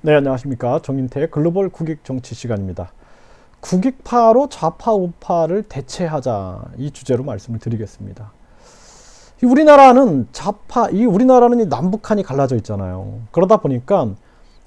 네, 안녕하십니까. 정인태의 글로벌 국익 정치 시간입니다. 국익파로 좌파 우파를 대체하자, 이 주제로 말씀을 드리겠습니다. 우리나라는 이 남북한이 갈라져 있잖아요. 그러다 보니까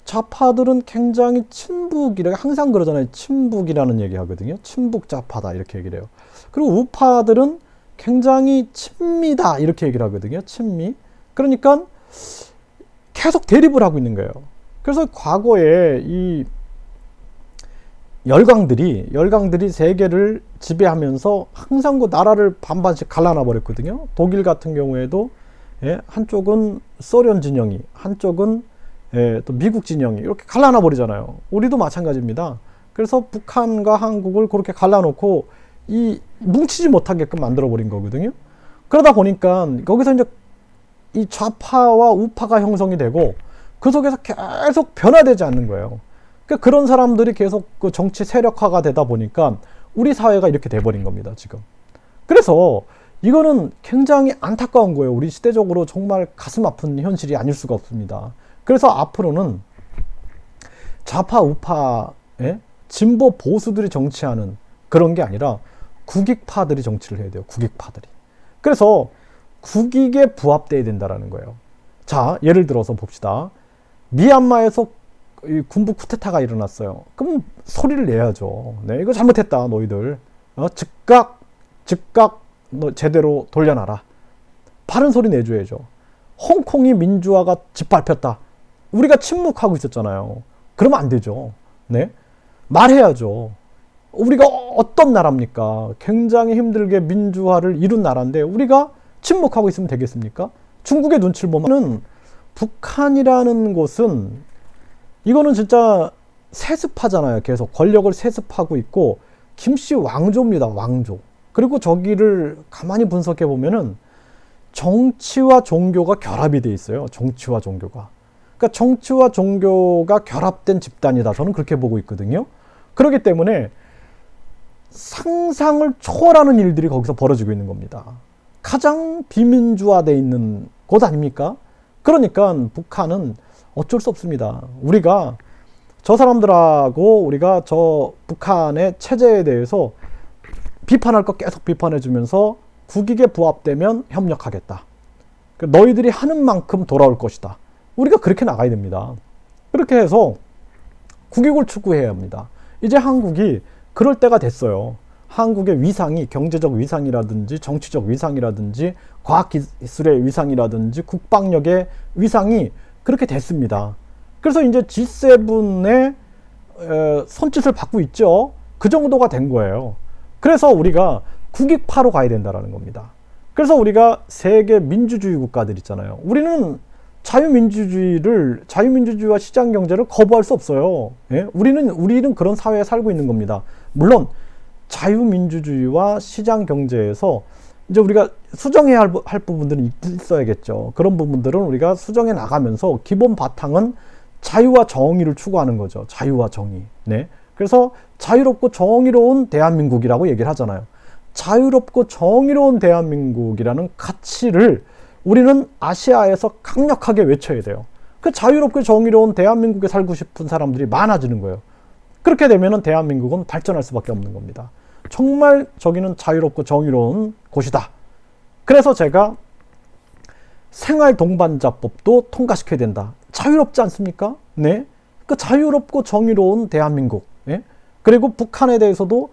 좌파들은 굉장히 친북이라고 항상 그러잖아요. 친북이라는 얘기 하거든요. 친북 좌파다 이렇게 얘기를 해요. 그리고 우파들은 굉장히 친미다 이렇게 얘기를 하거든요. 친미. 그러니까 계속 대립을 하고 있는 거예요. 그래서 과거에 이 열강들이 세계를 지배하면서 항상 그 나라를 반반씩 갈라놔 버렸거든요. 독일 같은 경우에도 한쪽은 소련 진영이, 한쪽은 또 미국 진영이 이렇게 갈라놔 버리잖아요. 우리도 마찬가지입니다. 그래서 북한과 한국을 그렇게 갈라놓고 이 뭉치지 못하게끔 만들어 버린 거거든요. 그러다 보니까 거기서 이제 이 좌파와 우파가 형성이 되고 그 속에서 계속 변화되지 않는 거예요. 그러니까 그런 사람들이 계속 그 정치 세력화가 되다 보니까 우리 사회가 이렇게 돼버린 겁니다, 지금. 그래서 이거는 굉장히 안타까운 거예요. 우리 시대적으로 정말 가슴 아픈 현실이 아닐 수가 없습니다. 그래서 앞으로는 좌파, 우파, 진보, 보수들이 정치하는 그런 게 아니라 국익파들이 정치를 해야 돼요, 국익파들이. 그래서 국익에 부합돼야 된다라는 거예요. 자, 예를 들어서 봅시다. 미얀마에서 군부 쿠데타가 일어났어요. 그럼 소리를 내야죠. 네, 이거 잘못했다, 너희들. 즉각 너 제대로 돌려놔라. 바른 소리 내줘야죠. 홍콩이 민주화가 짓밟혔다. 우리가 침묵하고 있었잖아요. 그러면 안 되죠. 네, 말해야죠. 우리가 어떤 나라입니까? 굉장히 힘들게 민주화를 이룬 나라인데 우리가 침묵하고 있으면 되겠습니까? 중국의 눈치를 보면 북한이라는 곳은 이거는 진짜 세습하잖아요. 계속 권력을 세습하고 있고 김씨 왕조입니다. 왕조. 그리고 저기를 가만히 분석해 보면은 정치와 종교가 결합이 돼 있어요. 정치와 종교가. 그러니까 정치와 종교가 결합된 집단이다. 저는 그렇게 보고 있거든요. 그렇기 때문에 상상을 초월하는 일들이 거기서 벌어지고 있는 겁니다. 가장 비민주화되어 있는 곳 아닙니까? 그러니까 북한은 어쩔 수 없습니다. 우리가 저 사람들하고 우리가 저 북한의 체제에 대해서 비판할 거 계속 비판해주면서 국익에 부합되면 협력하겠다. 너희들이 하는 만큼 돌아올 것이다. 우리가 그렇게 나가야 됩니다. 그렇게 해서 국익을 추구해야 합니다. 이제 한국이 그럴 때가 됐어요. 한국의 위상이 경제적 위상이라든지 정치적 위상이라든지 과학기술의 위상이라든지 국방력의 위상이 그렇게 됐습니다. 그래서 이제 G7의 손짓을 받고 있죠. 그 정도가 된 거예요. 그래서 우리가 국익파로 가야 된다는 겁니다. 그래서 우리가 세계 민주주의 국가들 있잖아요. 우리는 자유민주주의와 시장경제를 거부할 수 없어요. 예? 우리는 그런 사회에 살고 있는 겁니다. 물론 자유민주주의와 시장경제에서 이제 우리가 수정해야 할 부분들은 있어야겠죠. 그런 부분들은 우리가 수정해 나가면서 기본 바탕은 자유와 정의를 추구하는 거죠. 자유와 정의. 네. 그래서 자유롭고 정의로운 대한민국이라고 얘기를 하잖아요. 자유롭고 정의로운 대한민국이라는 가치를 우리는 아시아에서 강력하게 외쳐야 돼요. 그 자유롭고 정의로운 대한민국에 살고 싶은 사람들이 많아지는 거예요. 그렇게 되면 대한민국은 발전할 수밖에 없는 겁니다. 정말 저기는 자유롭고 정의로운 곳이다. 그래서 제가 생활동반자법도 통과시켜야 된다. 자유롭지 않습니까? 네. 그 자유롭고 정의로운 대한민국. 예? 그리고 북한에 대해서도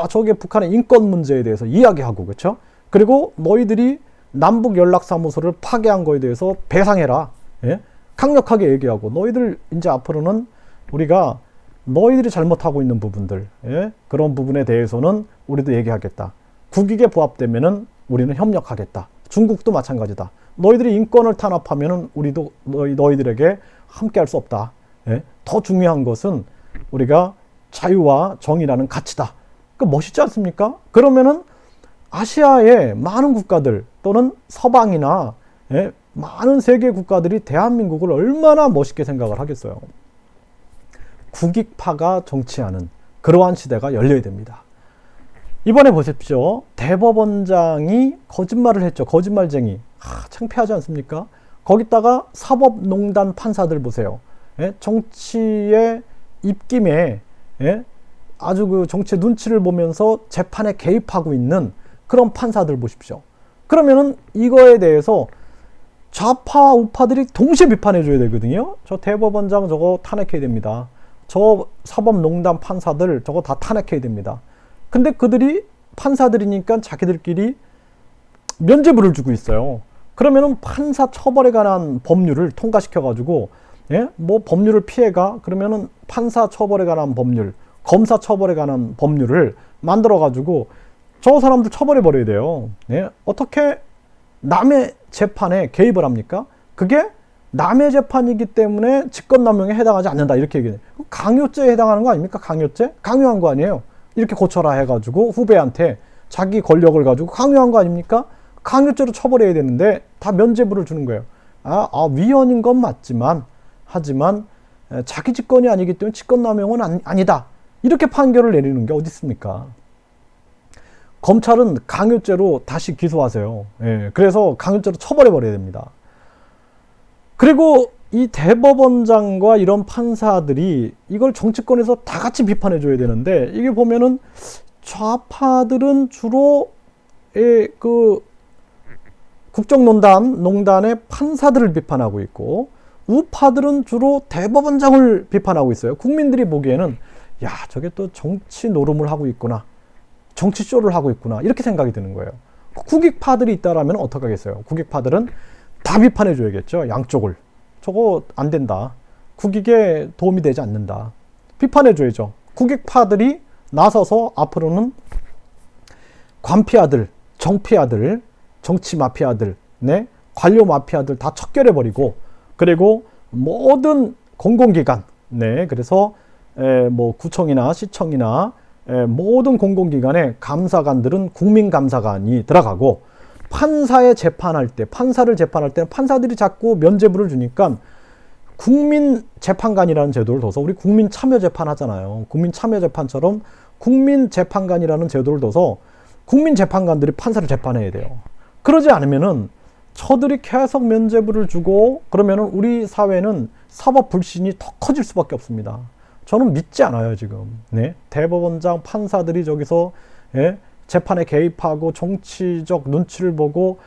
저게 북한의 인권 문제에 대해서 이야기하고, 그렇죠? 그리고 너희들이 남북 연락사무소를 파괴한 거에 대해서 배상해라. 예? 강력하게 얘기하고, 너희들 이제 앞으로는 우리가 너희들이 잘못하고 있는 부분들, 그런 부분에 대해서는 우리도 얘기하겠다. 국익에 부합되면은 우리는 협력하겠다. 중국도 마찬가지다. 너희들이 인권을 탄압하면은 우리도 너희들에게 함께 할 수 없다. 더 중요한 것은 우리가 자유와 정의라는 가치다. 그 멋있지 않습니까? 그러면은 아시아의 많은 국가들 또는 서방이나 많은 세계 국가들이 대한민국을 얼마나 멋있게 생각을 하겠어요. 국익파가 정치하는 그러한 시대가 열려야 됩니다. 이번에 보십시오. 대법원장이 거짓말을 했죠. 거짓말쟁이. 창피하지 않습니까? 거기다가 사법농단 판사들 보세요. 예? 정치의 입김에 예? 아주 그 정치의 눈치를 보면서 재판에 개입하고 있는 그런 판사들 보십시오. 그러면은 이거에 대해서 좌파와 우파들이 동시에 비판해 줘야 되거든요. 저 대법원장 저거 탄핵해야 됩니다. 저 사법농단 판사들 저거 다 탄핵해야 됩니다. 근데 그들이 판사들이니까 자기들끼리 면죄부를 주고 있어요. 그러면은 판사 처벌에 관한 법률을 통과시켜 가지고 예? 뭐 법률을 피해가 그러면은 판사 처벌에 관한 법률, 검사 처벌에 관한 법률을 만들어 가지고 저 사람들 처벌해 버려야 돼요. 예? 어떻게 남의 재판에 개입을 합니까? 그게 남의 재판이기 때문에 직권남용에 해당하지 않는다 이렇게 얘기해요. 강요죄에 해당하는 거 아닙니까? 강요죄? 강요한 거 아니에요. 이렇게 고쳐라 해가지고 후배한테 자기 권력을 가지고 강요한 거 아닙니까? 강요죄로 처벌해야 되는데 다 면죄부를 주는 거예요. 위헌인 건 맞지만 하지만 자기 직권이 아니기 때문에 직권남용은 아니다. 이렇게 판결을 내리는 게 어디 있습니까? 검찰은 강요죄로 다시 기소하세요. 예, 그래서 강요죄로 처벌해버려야 됩니다. 그리고 이 대법원장과 이런 판사들이 이걸 정치권에서 다 같이 비판해줘야 되는데 이게 보면은 좌파들은 주로 그 국정농단의 판사들을 비판하고 있고 우파들은 주로 대법원장을 비판하고 있어요. 국민들이 보기에는 야 저게 또 정치 노름을 하고 있구나. 정치쇼를 하고 있구나 이렇게 생각이 드는 거예요. 국익파들이 있다라면 어떻게 하겠어요? 국익파들은 다 비판해 줘야겠죠. 양쪽을. 저거 안 된다. 국익에 도움이 되지 않는다. 비판해 줘야죠. 국익파들이 나서서 앞으로는 관피아들, 정피아들, 정치 마피아들, 네? 관료 마피아들 다 척결해 버리고 그리고 모든 공공기관, 네, 그래서 뭐 구청이나 시청이나 모든 공공기관의 감사관들은 국민감사관이 들어가고 판사를 재판할 때는 판사들이 자꾸 면죄부를 주니까 국민재판관이라는 제도를 둬서 우리 국민참여재판 하잖아요. 국민참여재판처럼 국민재판관이라는 제도를 둬서 국민재판관들이 판사를 재판해야 돼요. 그러지 않으면은 저들이 계속 면죄부를 주고 그러면은 우리 사회는 사법 불신이 더 커질 수밖에 없습니다. 저는 믿지 않아요, 지금. 네. 대법원장 판사들이 저기서, 예, 재판에 개입하고 정치적 눈치를 보고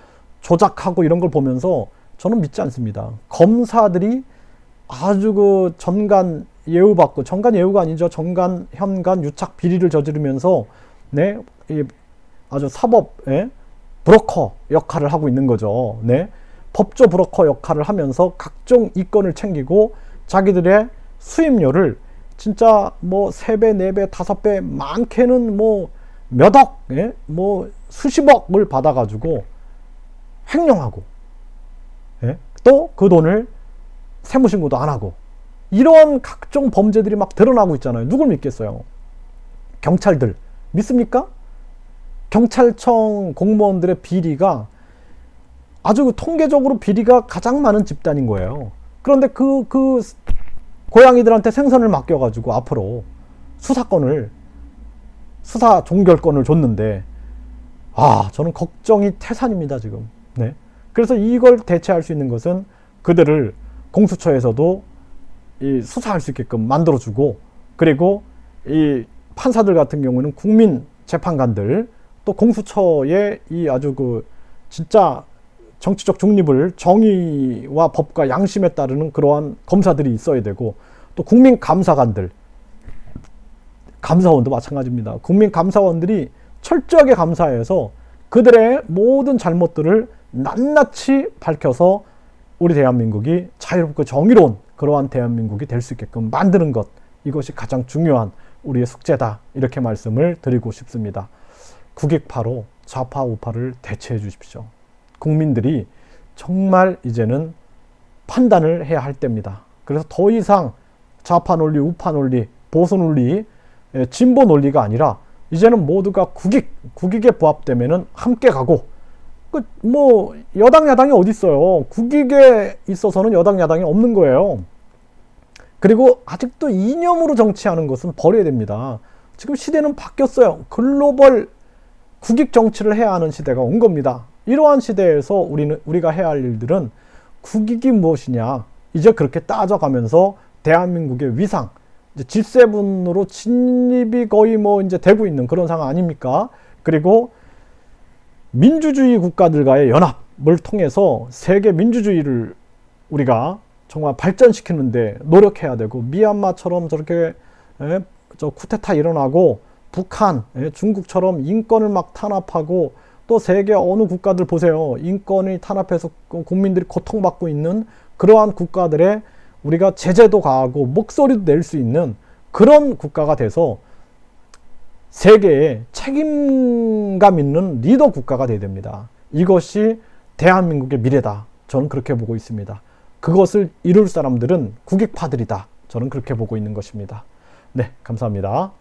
조작하고 이런 걸 보면서 저는 믿지 않습니다. 검사들이 아주 그 전관 예우받고, 전관 예우가 아니죠. 전관, 현관, 유착 비리를 저지르면서, 네. 아주 사법, 예, 브로커 역할을 하고 있는 거죠. 네. 법조 브로커 역할을 하면서 각종 이권을 챙기고 자기들의 수임료를 진짜 뭐 3배, 4배, 5배, 많게는 뭐 몇억, 예? 뭐 수십억을 받아가지고 횡령하고, 예? 또 그 돈을 세무신고도 안 하고, 이런 각종 범죄들이 막 드러나고 있잖아요. 누굴 믿겠어요? 경찰들 믿습니까? 경찰청 공무원들의 비리가 아주 통계적으로 비리가 가장 많은 집단인 거예요. 그런데 그 고양이들한테 생선을 맡겨가지고 앞으로 수사 종결권을 줬는데, 저는 걱정이 태산입니다, 지금. 네. 그래서 이걸 대체할 수 있는 것은 그들을 공수처에서도 수사할 수 있게끔 만들어주고, 그리고 이 판사들 같은 경우는 국민 재판관들, 또 공수처의 이 아주 진짜 정치적 중립을 정의와 법과 양심에 따르는 그러한 검사들이 있어야 되고, 또 국민 감사관들, 감사원도 마찬가지입니다. 국민 감사원들이 철저하게 감사해서 그들의 모든 잘못들을 낱낱이 밝혀서 우리 대한민국이 자유롭고 정의로운 그러한 대한민국이 될 수 있게끔 만드는 것, 이것이 가장 중요한 우리의 숙제다, 이렇게 말씀을 드리고 싶습니다. 국익파로 좌파 우파를 대체해 주십시오. 국민들이 정말 이제는 판단을 해야 할 때입니다. 그래서 더 이상 좌파 논리, 우파 논리, 보수 논리, 진보 논리가 아니라 이제는 모두가 국익에 부합되면은 함께 가고, 뭐 여당 야당이 어디 있어요? 국익에 있어서는 여당 야당이 없는 거예요. 그리고 아직도 이념으로 정치하는 것은 버려야 됩니다. 지금 시대는 바뀌었어요. 글로벌 국익 정치를 해야 하는 시대가 온 겁니다. 이러한 시대에서 우리가 해야 할 일들은 국익이 무엇이냐, 이제 그렇게 따져가면서 대한민국의 위상, 이제 G7으로 진입이 거의 뭐 이제 되고 있는 그런 상황 아닙니까? 그리고 민주주의 국가들과의 연합을 통해서 세계 민주주의를 우리가 정말 발전시키는데 노력해야 되고, 미얀마처럼 저렇게 저 쿠데타 일어나고, 북한, 중국처럼 인권을 막 탄압하고, 또 세계 어느 국가들 보세요. 인권이 탄압해서 국민들이 고통받고 있는 그러한 국가들에 우리가 제재도 가하고 목소리도 낼 수 있는 그런 국가가 돼서 세계에 책임감 있는 리더 국가가 돼야 됩니다. 이것이 대한민국의 미래다. 저는 그렇게 보고 있습니다. 그것을 이룰 사람들은 국익파들이다. 저는 그렇게 보고 있는 것입니다. 네, 감사합니다.